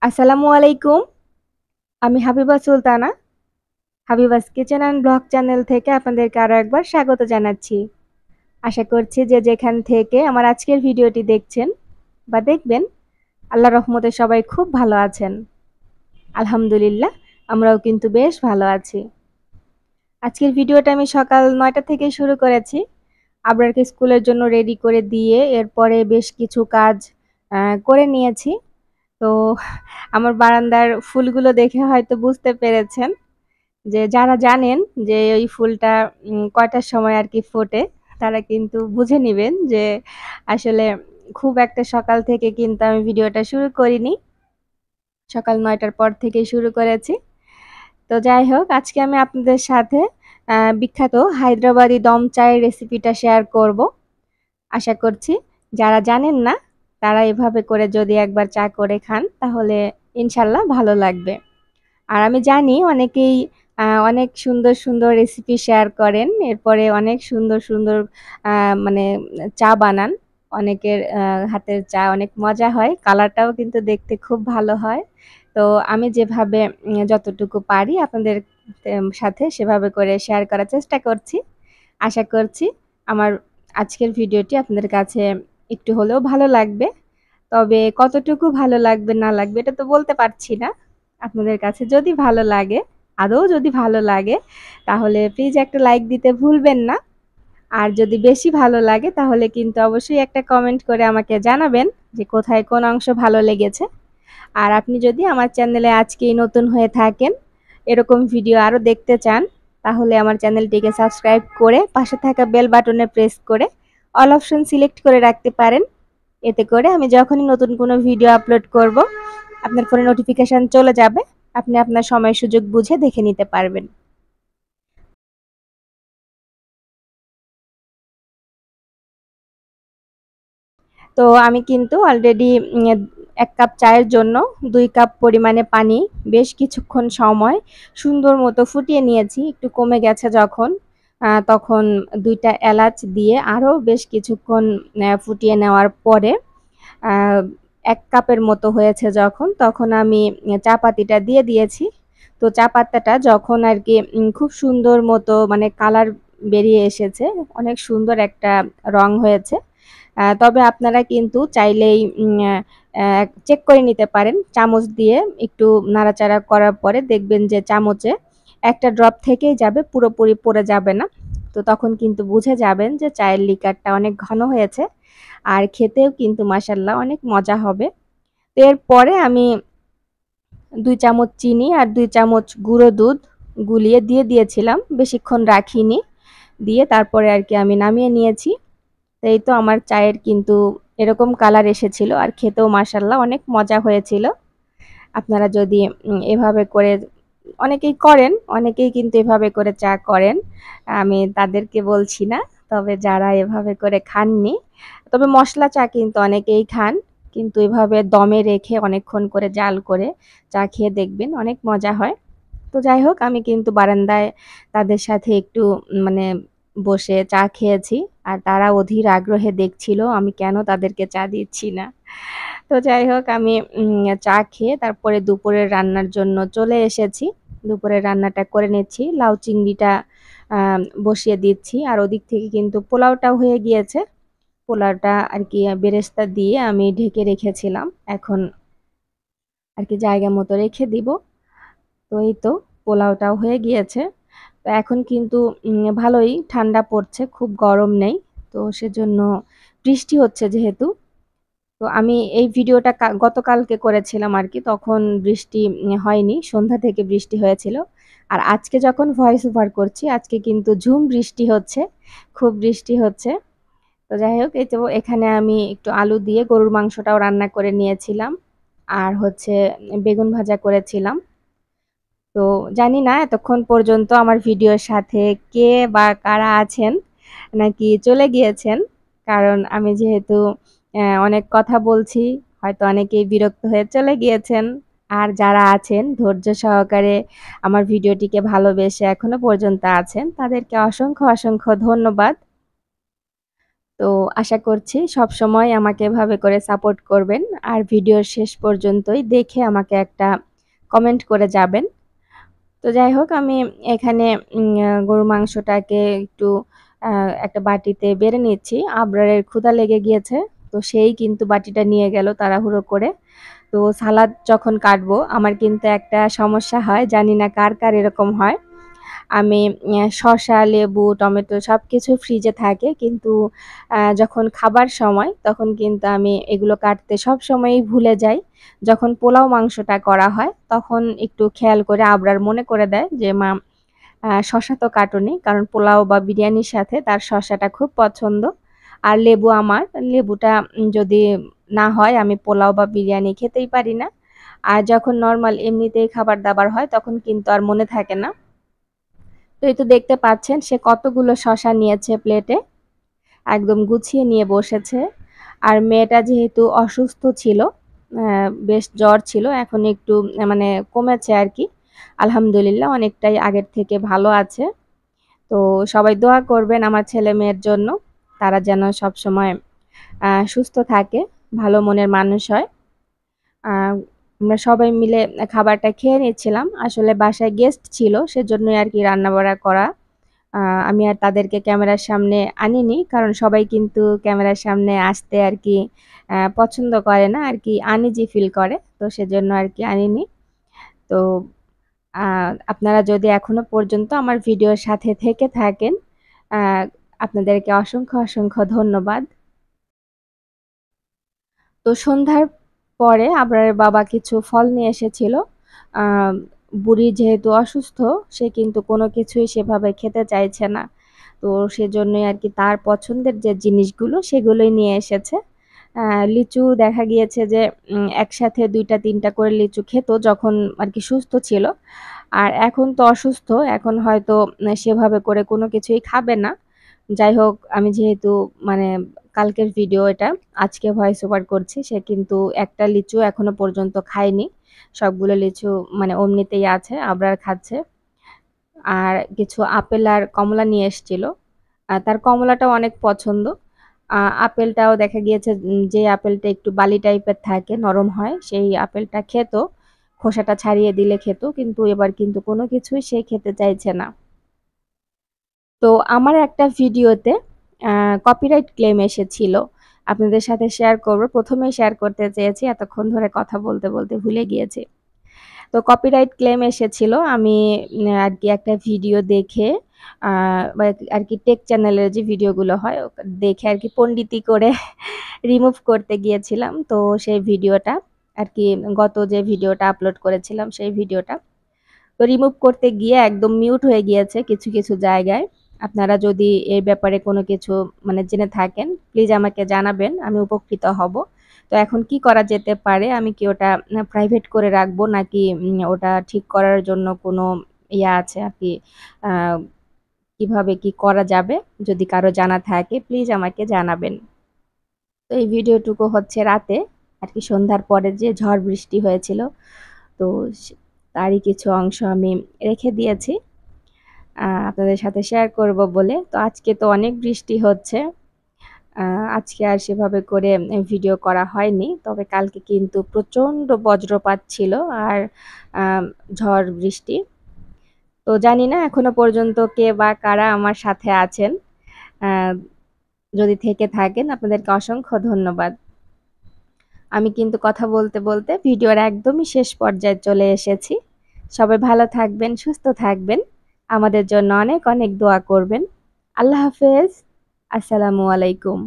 আসসালামু আলাইকুম। আমি Habiba Sultana. Habiba's kitchen and blog channel থেকে আপনাদেরকে আরো একবার স্বাগত জানাচ্ছি। আশা করছি যে যেখান থেকে আমার আজকের ভিডিওটি দেখছেন বা দেখবেন, আল্লাহর রহমতে সবাই খুব ভালো আছেন। আলহামদুলিল্লাহ, আমরাও কিন্তু বেশ ভালো আছি। আজকের ভিডিওটা আমি সকাল ৯টা থেকে শুরু করেছি। আবরারকে স্কুলের জন্য রেডি করে দিয়ে এরপরে বেশ কিছু কাজ করে নিয়েছি। তো আমার বারান্দার ফুলগুলো দেখে হয়তো বুঝতে পেরেছেন যে যারা জানেন যে ওই ফুলটা কয়টার সময় আর কি ফোটে, তারা কিন্তু বুঝে নিবেন যে আসলে খুব একটা সকাল থেকে কিন্তু আমি ভিডিওটা শুরু করিনি। সকাল ৯টার পর থেকেই শুরু করেছি। তো যাই হোক, আজকে আমি আপনাদের সাথে বিখ্যাত হায়দ্রাবাদি দম চায়ের রেসিপিটা শেয়ার করব। আশা করছি যারা জানেন না তারা এভাবে করে যদি একবার চা করে খান তাহলে ইনশাল্লাহ ভালো লাগবে। আর আমি জানি অনেকেই অনেক সুন্দর, সুন্দর রেসিপি শেয়ার করেন। এরপরে অনেক সুন্দর, সুন্দর মানে চা বানান। অনেকের হাতের চা অনেক মজা হয়। কালারটাও কিন্তু দেখতে খুব ভালো হয়। তো আমি যেভাবে যতটুকু পারি আপনাদের সাথে সেভাবে করে শেয়ার করার চেষ্টা করছি। আশা করছি আমার আজকের ভিডিওটি আপনাদের কাছে একটু হলেও ভালো লাগবে। তবে কতটুকু ভালো লাগবে না লাগবে এটা তো বলতে পারছি না। আপনাদের কাছে যদি ভালো লাগে, আদৌ যদি ভালো লাগে, তাহলে প্লিজ একটা লাইক দিতে ভুলবেন না। আর যদি বেশি ভালো লাগে তাহলে কিন্তু অবশ্যই একটা কমেন্ট করে আমাকে জানাবেন যে কোথায় কোন অংশ ভালো লেগেছে। আর আপনি যদি আমার চ্যানেলে আজকেই নতুন হয়ে থাকেন, এরকম ভিডিও আরও দেখতে চান, তাহলে আমার চ্যানেলটিকে সাবস্ক্রাইব করে পাশে থাকা বেল বাটনে প্রেস করে অল অপশন সিলেক্ট করে রাখতে পারেন। এতে করে আমি যখনই নতুন কোনো ভিডিও আপলোড করব, আপনার ফোনে নোটিফিকেশন চলে যাবে। আপনি আপনার সময় সুযোগ বুঝে দেখে নিতে পারবেন। তো আমি কিন্তু অলরেডি ১ কাপ চায়ের জন্য ২ কাপ পরিমাণে পানি বেশ কিছুক্ষণ সময় সুন্দর মতো ফুটিয়ে নিয়েছি। একটু কমে গেছে যখন, তখন ২ টা এলাচ দিয়ে আরও বেশ কিছুক্ষণ ফুটিয়ে নেওয়ার পরে আ ১ কাপের মতো হয়েছে যখন, তখন আমি চা পাতিটা দিয়ে দিয়েছি। তো চা পাতাটা যখন আরকি খুব সুন্দর মতো মানে কালার বেরিয়ে এসেছে, অনেক সুন্দর একটা রং হয়েছে। তবে আপনারা কিন্তু চাইলেই চেক করে নিতে পারেন। চামচ দিয়ে একটু নাড়াচাড়া করার পরে দেখবেন যে চামচে একটা ড্রপ থেকেই যাবে, পুরোপুরি পড়ে যাবে না। তো তখন কিন্তু বুঝে যাবেন যে চায়ের লিকারটা অনেক ঘন হয়েছে। আর খেতেও কিন্তু মাশাআল্লাহ অনেক মজা হবে। তো এরপরে আমি ২ চামচ চিনি আর ২ চামচ গুঁড়ো দুধ গুলিয়ে দিয়ে দিয়েছিলাম। বেশিক্ষণ রাখিনি। দিয়ে তারপরে আরকি আমি নামিয়ে নিয়েছি। তো এই তো আমার চায়ের কিন্তু এরকম কালার এসেছিল আর খেতেও মাশাআল্লাহ অনেক মজা হয়েছিল। আপনারা যদি এভাবে করে অনেকেই করেন, অনেকেই কিন্তু এভাবে করে চা করেন। আমি তাদেরকে বলছি না। তবে যারা এভাবে করে খাননি, তবে মসলা চা কিন্তু অনেকেই খান। কিন্তু এভাবে দমে রেখে অনেকক্ষণ করে জাল করে চা খেয়ে দেখবেন অনেক মজা হয়। তো যাই হোক, আমি কিন্তু বারান্দায় তাদের সাথে একটু মানে বসে চা খেয়েছি। আর তারা অধীর আগ্রহে দেখছিল আমি কেন তাদেরকে চা দিচ্ছি না। তো যাই হোক, আমি চা খেয়ে তারপরে দুপুরের রান্নার জন্য চলে এসেছি। দুপুরের রান্নাটা করে নিচ্ছি। লাউ চিংড়িটা আ বসিয়ে দিচ্ছি। আর ওদিক থেকে কিন্তু পোলাওটাও হয়ে গিয়েছে। পোলাওটা আরকি বেরেস্তা দিয়ে আমি ঢেকে রেখেছিলাম। এখন আরকি জায়গা মতো রেখে দিব। তো এই তো পোলাওটাও হয়ে গিয়েছে। তো এখন কিন্তু ভালোই ঠান্ডা পড়ছে, খুব গরম নেই। তো সেজন্য বৃষ্টি হচ্ছে যেহেতু, তো আমি এই ভিডিওটা গতকালকে করেছিলাম আরকি, তখন বৃষ্টি হয়নি। সন্ধ্যা থেকে বৃষ্টি হয়েছিল। আর আজকে যখন ভয়েস ওভার করছি, আজকে কিন্তু ঝুম বৃষ্টি হচ্ছে, খুব বৃষ্টি হচ্ছে। তো যাই হোক, এই তো এখানে আমি একটু আলু দিয়ে গরুর মাংসটাও রান্না করে নিয়েছিলাম। আর হচ্ছে বেগুন ভাজা করেছিলাম। তো জানি না এতক্ষণ পর্যন্ত আমার ভিডিওর সাথে কে বা কারা আছেন, নাকি চলে গিয়েছেন। কারণ আমি যেহেতু অনেক কথা বলছি, হয়তো অনেকেই বিরক্ত হয়ে চলে গিয়েছেন। আর যারা আছেন ধৈর্য সহকারে আমার ভিডিওটিকে ভালোবেসে এখনো পর্যন্ত আছেন, তাদেরকে অসংখ্য, অসংখ্য ধন্যবাদ। তো আশা করছি সবসময় আমাকে এভাবে করে সাপোর্ট করবেন আর ভিডিওর শেষ পর্যন্তই দেখে আমাকে একটা কমেন্ট করে যাবেন। তো যাই হোক আমি এখানে গরুর মাংসটাকে একটু আ একটা বাটিতে বেড়ে নিচ্ছি। আবরারের ক্ষুধা লেগে গিয়েছে। তো সেই কিন্তু বাটিটা নিয়ে গেল তাড়াহুড়ো করে। তো সালাদ যখন কাটবো আমার কিন্তু একটা সমস্যা হয়। জানি না কার এরকম হয়। আমি শসা, লেবু, টমেটো সবকিছু ফ্রিজে থাকে। কিন্তু যখন খাবার সময় তখন কিন্তু আমি এগুলো কাটতে সবসময়ই ভুলে যাই। যখন পোলাও মাংসটা করা হয় তখন একটু খেয়াল করে আবরার মনে করে দেয় যে, "মা শসা তো কাটোনি।" কারণ পোলাও বা বিরিয়ানির সাথে তার শসাটা খুব পছন্দ। আর লেবু আমার, লেবুটা যদি না হয় আমি পোলাও বা বিরিয়ানি খেতেই পারি না। আর যখন নরমাল এমনিতেই খাবার-দাবার হয় তখন কিন্তু আর মনে থাকে না। তো এই তো দেখতে পাচ্ছেন সে কতগুলো শসা নিয়েছে প্লেটে। একদম গুছিয়ে নিয়ে বসেছে। আর মেয়েটা যেহেতু অসুস্থ ছিল, বেশ জ্বর ছিল। এখন একটু মানে কমেছে আরকি। আলহামদুলিল্লাহ অনেকটাই আগের থেকে ভালো আছে। তো সবাই দোয়া করবেন আমার ছেলে-মেয়ের জন্য। তারা যেন সবসময় সুস্থ থাকে, ভালো মনের মানুষ হয়। আ আমরা সবাই মিলে খাবারটা খেয়ে নিচ্ছিলাম। আসলে বাসায় গেস্ট ছিল সেজন্যই আরকি রান্না-বাড়া করা। আ আমি আর তাদেরকে ক্যামেরার সামনে আনিনি। কারণ সবাই কিন্তু ক্যামেরার সামনে আসতে আরকি পছন্দ করে না আরকি আনইজি ফিল করে। তো সেজন্য আরকি আনিনি। তো আ আপনারা যদি এখনো পর্যন্ত আমার ভিডিওর সাথে থেকে থাকেন, আ আপনাদেরকে অসংখ্য ধন্যবাদ। তো সন্ধ্যার পরে আবরারের বাবা কিছু ফল নিয়ে এসেছিল। আ বুড়ি যেহেতু অসুস্থ, সে কিন্তু কোনো কিছুই সেভাবে খেতে চাইছে না। তো সেজন্যই আরকি তার পছন্দের যে জিনিসগুলো সেগুলোই নিয়ে এসেছে। আ লিচু দেখা গিয়েছে যে একসাথে ২ টা ৩ টা করে লিচু খেত যখন আরকি সুস্থ ছিল। আর এখন তো অসুস্থ, এখন হয়তো সেভাবে করে কোনো কিছুই খাবে না। যাই হোক আমি যেহেতু মানে কালকের ভিডিও এটা, আজকে ভয়েস ওভার করছি। সে কিন্তু একটা লিচু এখনো পর্যন্ত খায়নি। সবগুলো লিচু মানে অমনিতেই আছে, আবরার খাচ্ছে। আর কিছু আপেল আর কমলা নিয়ে এসছিল। তার কমলাটাও অনেক পছন্দ। আপেলটাও দেখা গিয়েছে যে আপেলটা একটু বালি টাইপের থাকে, নরম হয়, সেই আপেলটা খেত। খোসাটা ছাড়িয়ে দিলে খেত। কিন্তু এবার কিন্তু কোনো কিছুই সে খেতে চাইছে না। তো আমার একটা ভিডিওতে আ কপিরাইট ক্লেম এসেছিল। আপনাদের সাথে শেয়ার করব। ১ম এই শেয়ার করতে চেয়েছি। এতক্ষণ ধরে কথা বলতে ভুলে গিয়েছি। তো কপিরাইট ক্লেম এসেছিল। আমি আরকি একটা ভিডিও দেখে আ বা আরকি টেক চ্যানেলের যে ভিডিওগুলো হয় দেখে আরকি পণ্ডিতি করে রিমুভ করতে গিয়েছিলাম। তো সেই ভিডিওটা আরকি গত যে ভিডিওটা আপলোড করেছিলাম সেই ভিডিওটা। তো রিমুভ করতে গিয়ে একদম মিউট হয়ে গিয়েছে কিছু জায়গায়। আপনারা যদি এর ব্যাপারে কোনো কিছু মানে জেনে থাকেন, প্লিজ আমাকে জানাবেন। আমি উপকৃত হব। তো এখন কি করা যেতে পারে? আমি কি ওটা প্রাইভেট করে রাখবো নাকি ওটা ঠিক করার জন্য কোনো আছে আরকি আ কিভাবে কি করা যাবে? যদি কারো জানা থাকে প্লিজ আমাকে জানাবেন। তো এই ভিডিওটুকু হচ্ছে রাতে আরকি সন্ধ্যার পরে যে ঝড় বৃষ্টি হয়েছিল, তো তারই কিছু অংশ আমি রেখে দিয়েছি আপনাদের সাথে শেয়ার করব বলে। তো আজকে তো অনেক বৃষ্টি হচ্ছে। আ আজকে আর সেভাবে করে ভিডিও করা হয়নি। তবে কালকে কিন্তু প্রচণ্ড বজ্রপাত ছিল আর আ ঝড় বৃষ্টি। তো জানি না এখনো পর্যন্ত কে বা কারা আমার সাথে আছেন। আ যদি থেকে থাকেন আপনাদেরকে অসংখ্য ধন্যবাদ। আমি কিন্তু কথা বলতে ভিডিওর একদমই শেষ পর্যায়ে চলে এসেছি। সবাই ভালো থাকবেন, সুস্থ থাকবেন। আমাদের জন্য অনেক দোয়া করবেন। আল্লাহ হাফেজ। আসসালামু আলাইকুম।